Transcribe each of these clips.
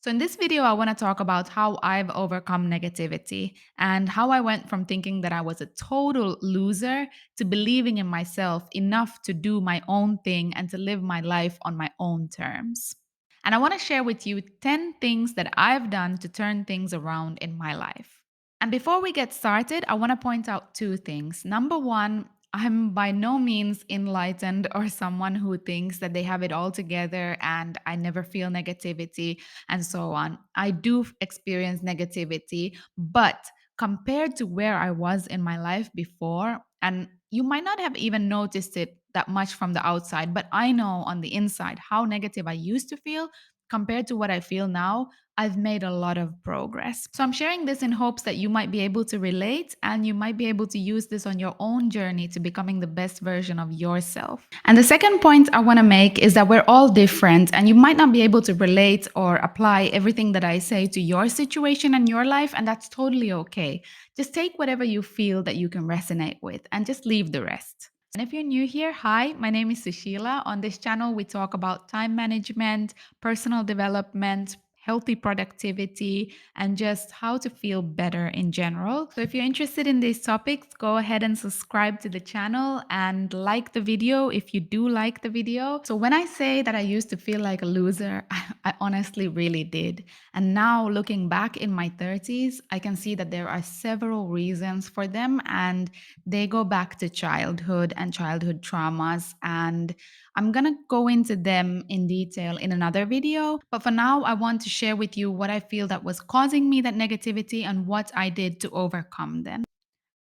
So, in this video, I want to talk about how I've overcome negativity and how I went from thinking that I was a total loser to believing in myself enough to do my own thing and to live my life on my own terms. And I want to share with you 10 things that I've done to turn things around in my life. And before we get started, I want to point out two things. Number one, I'm by no means enlightened or someone who thinks that they have it all together and I never feel negativity and so on. I do experience negativity, but compared to where I was in my life before, and you might not have even noticed it that much from the outside, but I know on the inside how negative I used to feel compared to what I feel now. I've made a lot of progress. So I'm sharing this in hopes that you might be able to relate and you might be able to use this on your own journey to becoming the best version of yourself. And the second point I want to make is that we're all different and you might not be able to relate or apply everything that I say to your situation and your life, and that's totally okay. Just take whatever you feel that you can resonate with and just leave the rest. And if you're new here, hi, my name is Sushila. On this channel, we talk about time management, personal development, healthy productivity, and just how to feel better in general. So if you're interested in these topics, go ahead and subscribe to the channel and like the video if you do like the video. So when I say that I used to feel like a loser, I honestly really did. And now looking back in my 30s, I can see that there are several reasons for them and they go back to childhood and childhood traumas. And I'm going to go into them in detail in another video. But for now, I want to share with you what I feel that was causing me that negativity and what I did to overcome them.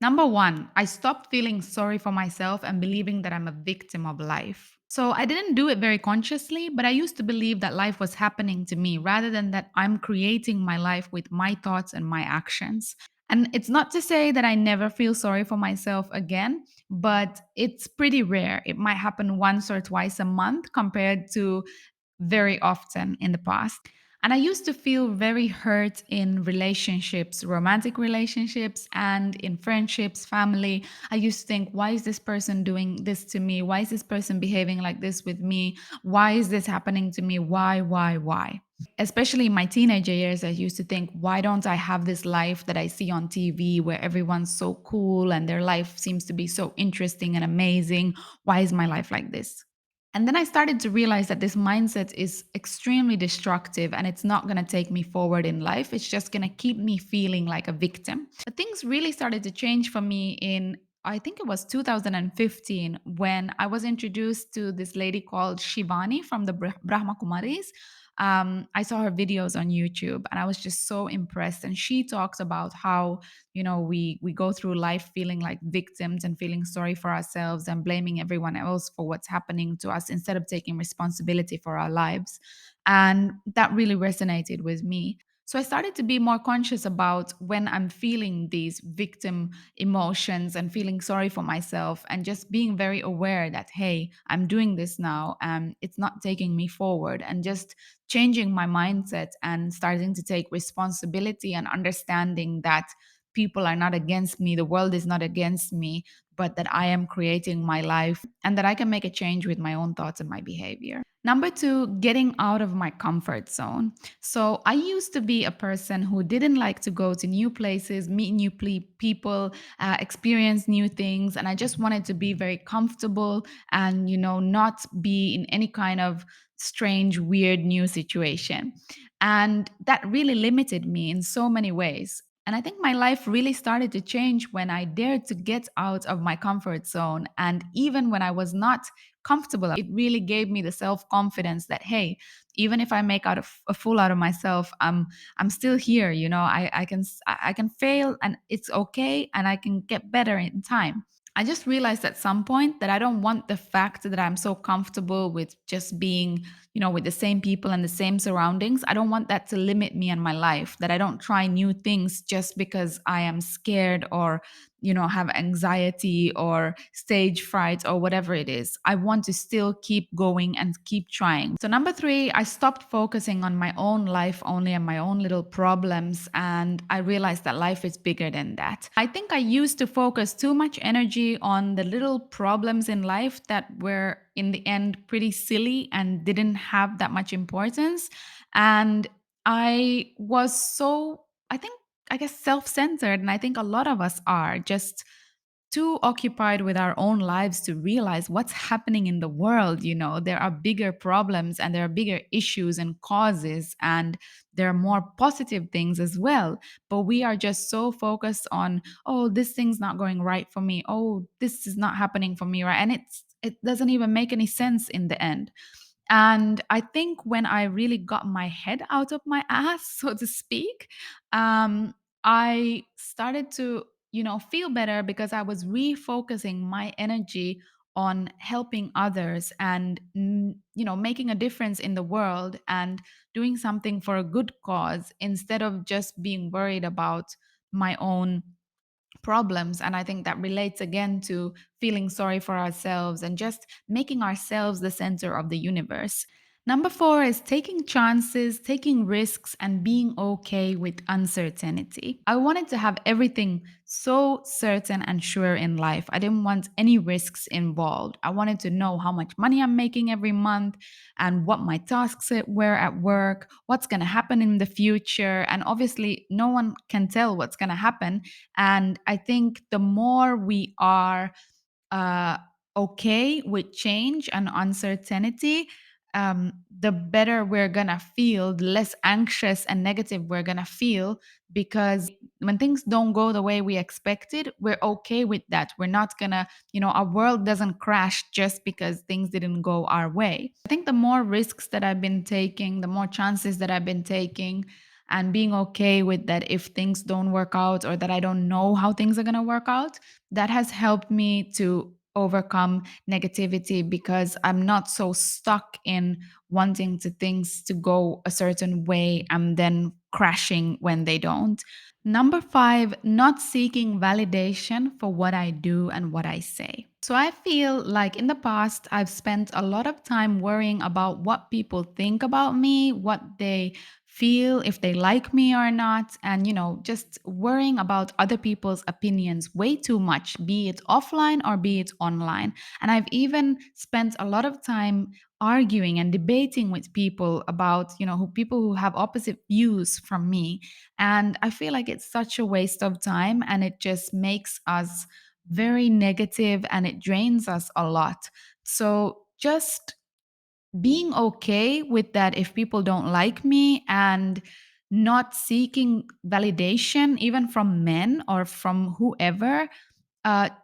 Number one, I stopped feeling sorry for myself and believing that I'm a victim of life. So I didn't do it very consciously, but I used to believe that life was happening to me rather than that I'm creating my life with my thoughts and my actions. And it's not to say that I never feel sorry for myself again, but it's pretty rare. It might happen once or twice a month compared to very often in the past. And I used to feel very hurt in relationships, romantic relationships, and in friendships, family. I used to think, why is this person doing this to me? Why is this person behaving like this with me? Why is this happening to me? Why? Especially in my teenager years, I used to think, why don't I have this life that I see on TV where everyone's so cool and their life seems to be so interesting and amazing? Why is my life like this? And then I started to realize that this mindset is extremely destructive and it's not going to take me forward in life. It's just going to keep me feeling like a victim. But things really started to change for me in, I think it was 2015, when I was introduced to this lady called Shivani from the Brahma Kumaris. I saw her videos on YouTube and I was just so impressed. And she talks about how, we go through life feeling like victims and feeling sorry for ourselves and blaming everyone else for what's happening to us instead of taking responsibility for our lives. And that really resonated with me. So I started to be more conscious about when I'm feeling these victim emotions and feeling sorry for myself and just being very aware that, hey, I'm doing this now and it's not taking me forward, and just changing my mindset and starting to take responsibility and understanding that people are not against me, the world is not against me, but that I am creating my life and that I can make a change with my own thoughts and my behavior. Number two, getting out of my comfort zone. So I used to be a person who didn't like to go to new places, meet new people, experience new things, and I just wanted to be very comfortable and not be in any kind of strange, weird new situation. And that really limited me in so many ways. And I think my life really started to change when I dared to get out of my comfort zone. And even when I was not comfortable, it really gave me the self-confidence that, hey, even if I make out a fool out of myself, I'm still here. I can fail and it's okay, and I can get better in time. I just realized at some point that I don't want the fact that I'm so comfortable with just being, with the same people and the same surroundings. I don't want that to limit me in my life, that I don't try new things just because I am scared or, have anxiety or stage fright or whatever it is. I want to still keep going and keep trying. So, number three, I stopped focusing on my own life only and my own little problems. And I realized that life is bigger than that. I think I used to focus too much energy on the little problems in life that were in the end pretty silly and didn't have that much importance. And I was so, I guess, self centered. And I think a lot of us are just too occupied with our own lives to realize what's happening in the world. There are bigger problems and there are bigger issues and causes, and there are more positive things as well. But we are just so focused on, oh, this thing's not going right for me. Oh, this is not happening for me, right? And it doesn't even make any sense in the end. And I think when I really got my head out of my ass, so to speak, I started to, feel better because I was refocusing my energy on helping others and, making a difference in the world and doing something for a good cause instead of just being worried about my own problems. And I think that relates again to feeling sorry for ourselves and just making ourselves the center of the universe. Number four is taking chances, taking risks, and being okay with uncertainty. I wanted to have everything so certain and sure in life. I didn't want any risks involved. I wanted to know how much money I'm making every month and what my tasks were at work, what's going to happen in the future. And obviously, no one can tell what's going to happen. And I think the more we are uh, okay with change and uncertainty, the better we're gonna feel, the less anxious and negative we're gonna feel. Because when things don't go the way we expected, we're okay with that. We're not gonna, our world doesn't crash just because things didn't go our way. I think the more risks that I've been taking, the more chances that I've been taking, and being okay with that if things don't work out or that I don't know how things are gonna work out, that has helped me to overcome negativity because I'm not so stuck in wanting to things to go a certain way and then crashing when they don't. Number five, not seeking validation for what I do and what I say. So I feel like in the past, I've spent a lot of time worrying about what people think about me, what they feel, if they like me or not, and, just worrying about other people's opinions way too much, be it offline or be it online. And I've even spent a lot of time arguing and debating with people about, people who have opposite views from me. And I feel like it's such a waste of time and it just makes us very negative and it drains us a lot. So just being okay with that if people don't like me and not seeking validation, even from men or from whoever,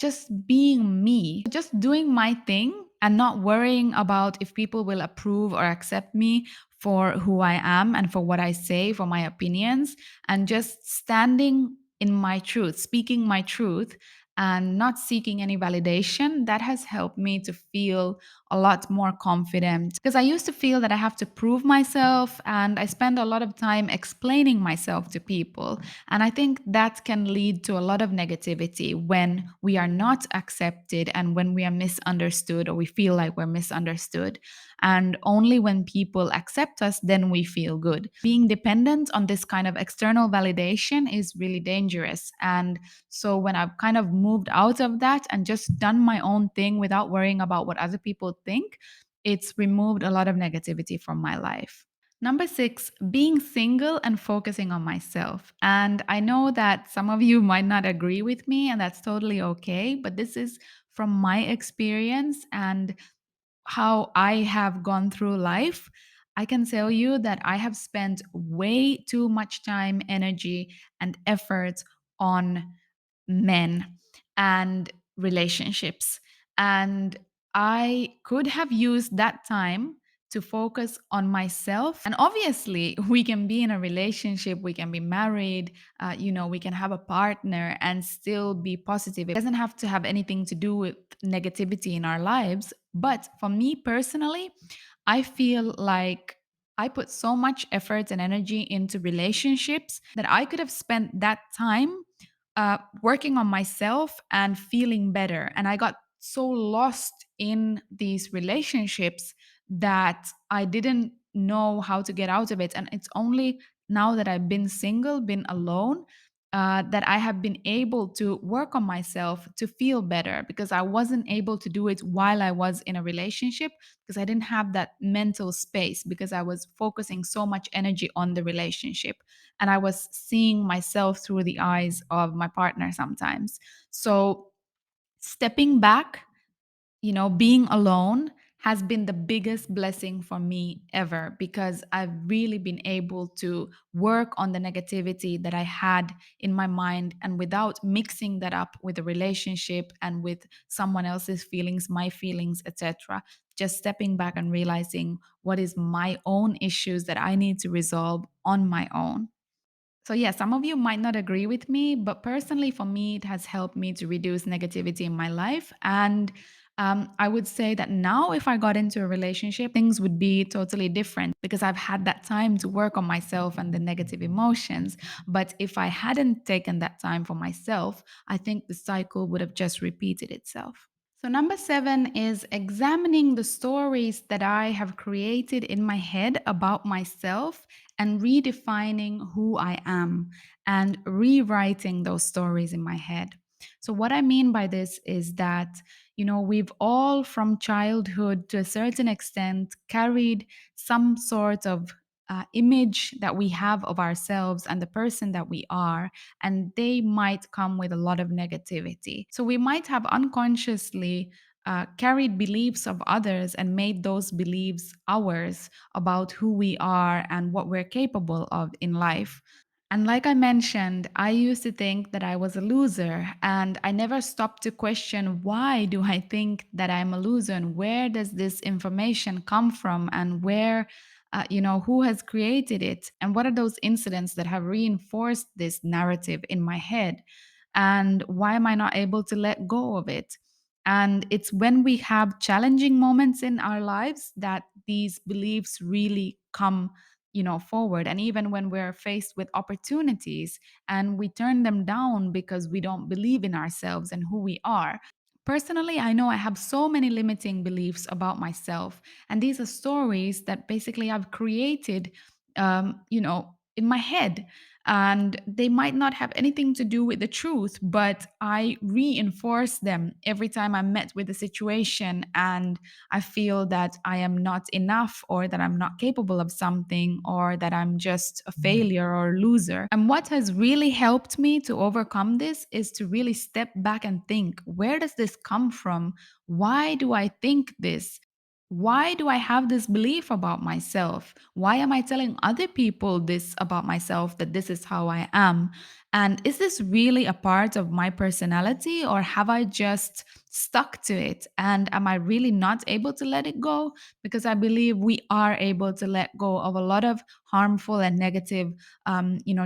just being me, just doing my thing and not worrying about if people will approve or accept me for who I am and for what I say, for my opinions, and just standing in my truth, speaking my truth, and not seeking any validation. That has helped me to feel a lot more confident because I used to feel that I have to prove myself and I spend a lot of time explaining myself to people. And I think that can lead to a lot of negativity when we are not accepted and when we are misunderstood or we feel like we're misunderstood. And only when people accept us, then we feel good. Being dependent on this kind of external validation is really dangerous. And so when I've kind of moved out of that and just done my own thing without worrying about what other people think, it's removed a lot of negativity from my life. Number six, being single and focusing on myself. And I know that some of you might not agree with me, and that's totally okay. But this is from my experience and how I have gone through life. I can tell you that I have spent way too much time, energy, and effort on men and relationships. And I could have used that time to focus on myself. And obviously, we can be in a relationship, we can be married, we can have a partner and still be positive. It doesn't have to have anything to do with negativity in our lives. But for me personally, I feel like I put so much effort and energy into relationships that I could have spent that time working on myself and feeling better. And I got so lost in these relationships that I didn't know how to get out of it. And it's only now that I've been single, been alone, that I have been able to work on myself to feel better, because I wasn't able to do it while I was in a relationship, because I didn't have that mental space, because I was focusing so much energy on the relationship and I was seeing myself through the eyes of my partner sometimes. So, stepping back, being alone has been the biggest blessing for me ever, because I've really been able to work on the negativity that I had in my mind, and without mixing that up with a relationship and with someone else's feelings, my feelings, etc. Just stepping back and realizing what is my own issues that I need to resolve on my own. So, yeah, some of you might not agree with me, but personally, for me, it has helped me to reduce negativity in my life. And I would say that now, if I got into a relationship, things would be totally different, because I've had that time to work on myself and the negative emotions. But if I hadn't taken that time for myself, I think the cycle would have just repeated itself. So, number seven is examining the stories that I have created in my head about myself and redefining who I am and rewriting those stories in my head. So, what I mean by this is that, we've all from childhood to a certain extent carried some sort of image that we have of ourselves and the person that we are, and they might come with a lot of negativity. So we might have unconsciously carried beliefs of others and made those beliefs ours about who we are and what we're capable of in life. And like I mentioned, I used to think that I was a loser, and I never stopped to question, why do I think that I'm a loser, and where does this information come from, and who has created it, and what are those incidents that have reinforced this narrative in my head, and why am I not able to let go of it? And it's when we have challenging moments in our lives that these beliefs really come forward. And even when we're faced with opportunities and we turn them down because we don't believe in ourselves and who we are. Personally, I know I have so many limiting beliefs about myself, and these are stories that basically I've created in my head, and they might not have anything to do with the truth, but I reinforce them every time I'm met with a situation and I feel that I am not enough, or that I'm not capable of something, or that I'm just a failure or a loser. And what has really helped me to overcome this is to really step back and think, where does this come from? Why do I think this? Why do I have this belief about myself? Why am I telling other people this about myself, that this is how I am? And is this really a part of my personality, or have I just stuck to it? And am I really not able to let it go? Because I believe we are able to let go of a lot of harmful and negative,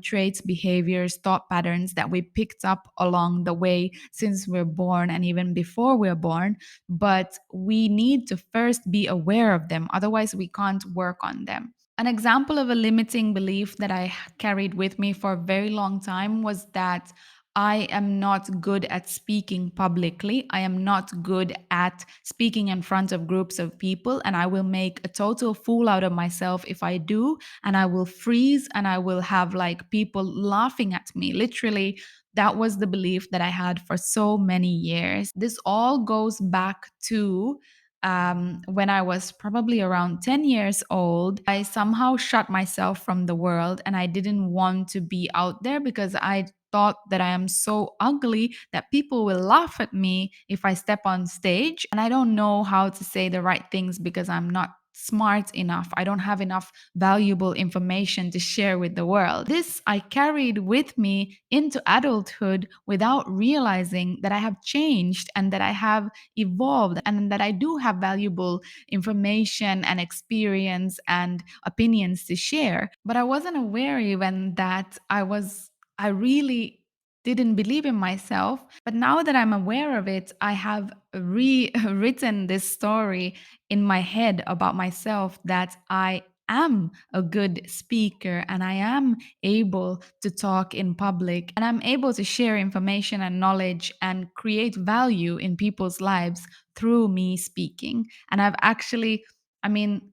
traits, behaviors, thought patterns that we picked up along the way since we're born and even before we're born. But we need to first be aware of them, otherwise, we can't work on them. An example of a limiting belief that I carried with me for a very long time was that I am not good at speaking publicly. I am not good at speaking in front of groups of people, and I will make a total fool out of myself if I do. And I will freeze, and I will have like people laughing at me. Literally, that was the belief that I had for so many years. This all goes back to when I was probably around 10 years old. I somehow shut myself from the world, and I didn't want to be out there because I thought that I am so ugly that people will laugh at me if I step on stage. And I don't know how to say the right things because I'm not smart enough. I don't have enough valuable information to share with the world. This I carried with me into adulthood without realizing that I have changed and that I have evolved and that I do have valuable information and experience and opinions to share. But I wasn't aware even that I really didn't believe in myself. But now that I'm aware of it, I have rewritten this story in my head about myself, that I am a good speaker and I am able to talk in public and I'm able to share information and knowledge and create value in people's lives through me speaking. And I've actually, I mean,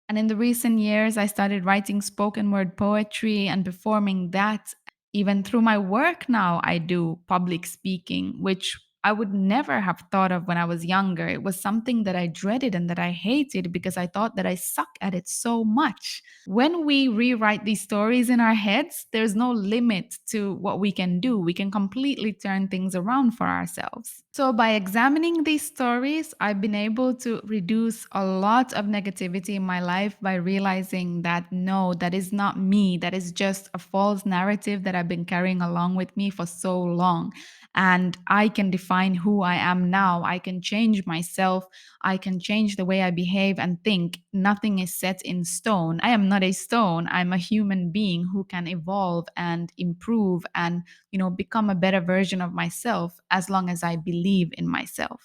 and in the recent years, I started writing spoken word poetry and performing that Even through my work now, I do public speaking, which I would never have thought of when I was younger. It was something that I dreaded and that I hated because I thought that I suck at it so much. When we rewrite these stories in our heads, there's no limit to what we can do. We can completely turn things around for ourselves. So, by examining these stories, I've been able to reduce a lot of negativity in my life by realizing that no, that is not me. That is just a false narrative that I've been carrying along with me for so long. And I can define who I am now. I can change myself. I can change the way I behave and think. Nothing is set in stone. I am not a stone. I'm a human being who can evolve and improve and, become a better version of myself as long as I believe in myself.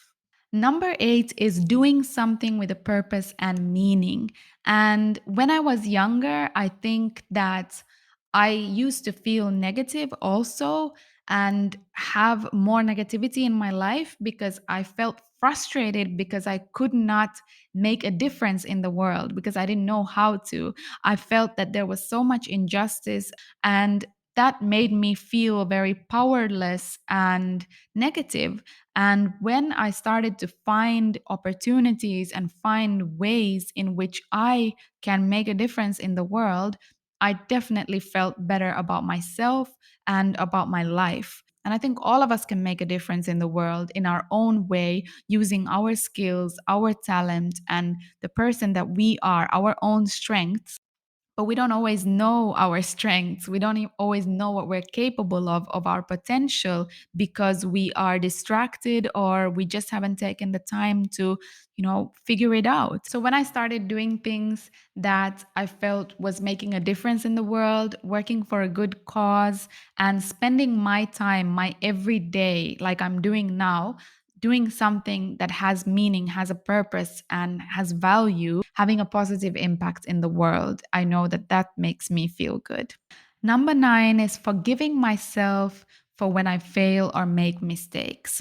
Number eight is doing something with a purpose and meaning. And when I was younger, I think that I used to feel negative also and have more negativity in my life because I felt frustrated because I could not make a difference in the world because I didn't know how to. I felt that there was so much injustice, and that made me feel very powerless and negative. And when I started to find opportunities and find ways in which I can make a difference in the world, I definitely felt better about myself and about my life. And I think all of us can make a difference in the world in our own way, using our skills, our talent, and the person that we are, our own strengths, but we don't always know our strengths. We don't always know what we're capable of our potential, because we are distracted or we just haven't taken the time to, figure it out. So when I started doing things that I felt was making a difference in the world, working for a good cause, and spending my time, my everyday, like I'm doing now, doing something that has meaning, has a purpose, and has value, having a positive impact in the world, I know that that makes me feel good. Number nine is forgiving myself for when I fail or make mistakes.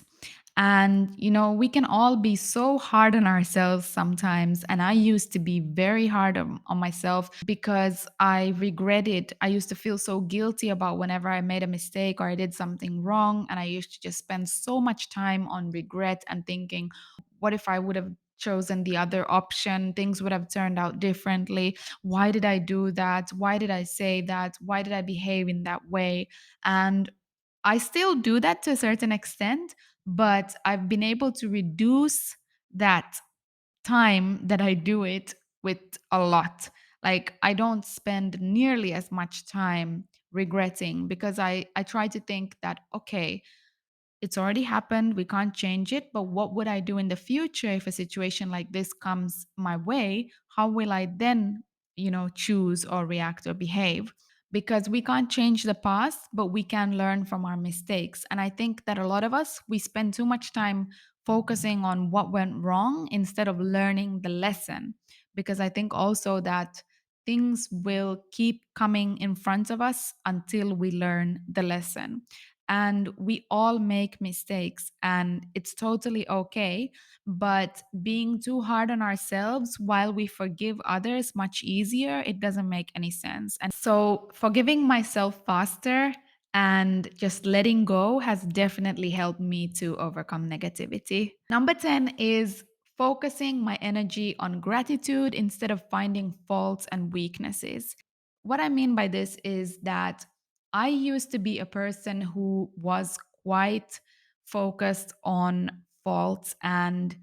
And, we can all be so hard on ourselves sometimes. And I used to be very hard on myself because I regretted. I used to feel so guilty about whenever I made a mistake or I did something wrong. And I used to just spend so much time on regret and thinking, what if I would have chosen the other option? Things would have turned out differently. Why did I do that? Why did I say that? Why did I behave in that way? And I still do that to a certain extent, but I've been able to reduce that time that I do it with a lot. Like I don't spend nearly as much time regretting because I try to think that okay, it's already happened. We can't change it. But what would I do in the future if a situation like this comes my way? How will I then, choose or react or behave? Because we can't change the past, but we can learn from our mistakes. And I think that a lot of us, we spend too much time focusing on what went wrong instead of learning the lesson. Because I think also that things will keep coming in front of us until we learn the lesson. And we all make mistakes, and it's totally okay. But being too hard on ourselves while we forgive others much easier, it doesn't make any sense. And so, forgiving myself faster and just letting go has definitely helped me to overcome negativity. Number 10 is focusing my energy on gratitude instead of finding faults and weaknesses. What I mean by this is that I used to be a person who was quite focused on faults, and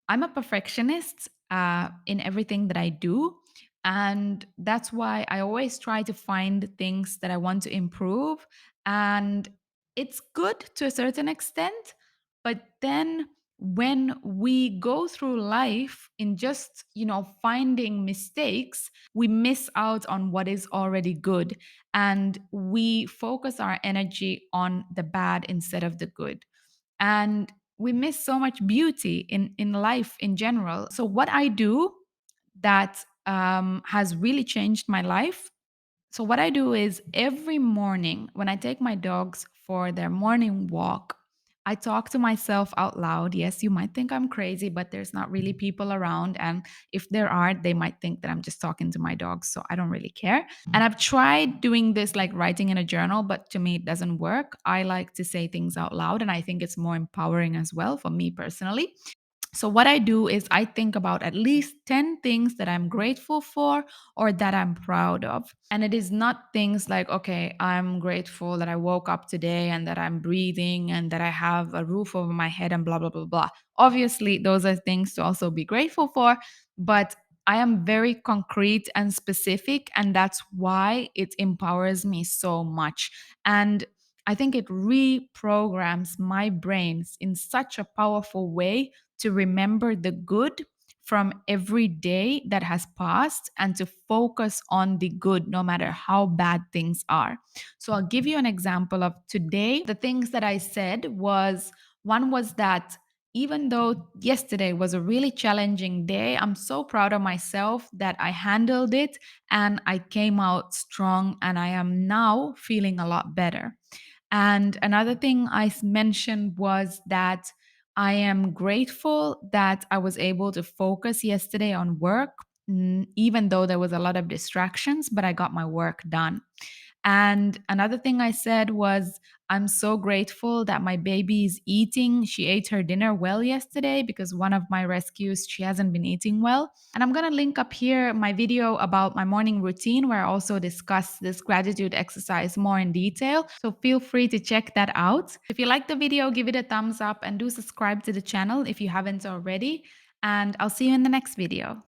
I'm a perfectionist in everything that I do. And that's why I always try to find things that I want to improve. And it's good to a certain extent. But then when we go through life in just, finding mistakes, we miss out on what is already good. And we focus our energy on the bad instead of the good. And we miss so much beauty in life in general. So what I do that has really changed my life. So what I do is every morning when I take my dogs for their morning walk, I talk to myself out loud. Yes, you might think I'm crazy, but there's not really people around. And if there are, they might think that I'm just talking to my dogs. So I don't really care. And I've tried doing this, like writing in a journal, but to me, it doesn't work. I like to say things out loud, and I think it's more empowering as well for me personally. So, what I do is I think about at least 10 things that I'm grateful for or that I'm proud of. And it is not things like, okay, I'm grateful that I woke up today and that I'm breathing and that I have a roof over my head and blah, blah, blah, blah. Obviously, those are things to also be grateful for, but I am very concrete and specific. And that's why it empowers me so much. And I think it reprograms my brains in such a powerful way to remember the good from every day that has passed and to focus on the good no matter how bad things are. So I'll give you an example of today. The things that I said was one was that even though yesterday was a really challenging day, I'm so proud of myself that I handled it and I came out strong and I am now feeling a lot better. And another thing mentioned was that I am grateful that I was able to focus yesterday on work, even though there was a lot of distractions, but I got my work done. And another thing I said was, I'm so grateful that my baby is eating. She ate her dinner well yesterday because one of my rescues, she hasn't been eating well. And I'm going to link up here my video about my morning routine where I also discuss this gratitude exercise more in detail. So feel free to check that out. If you like the video, give it a thumbs up and do subscribe to the channel if you haven't already. And I'll see you in the next video.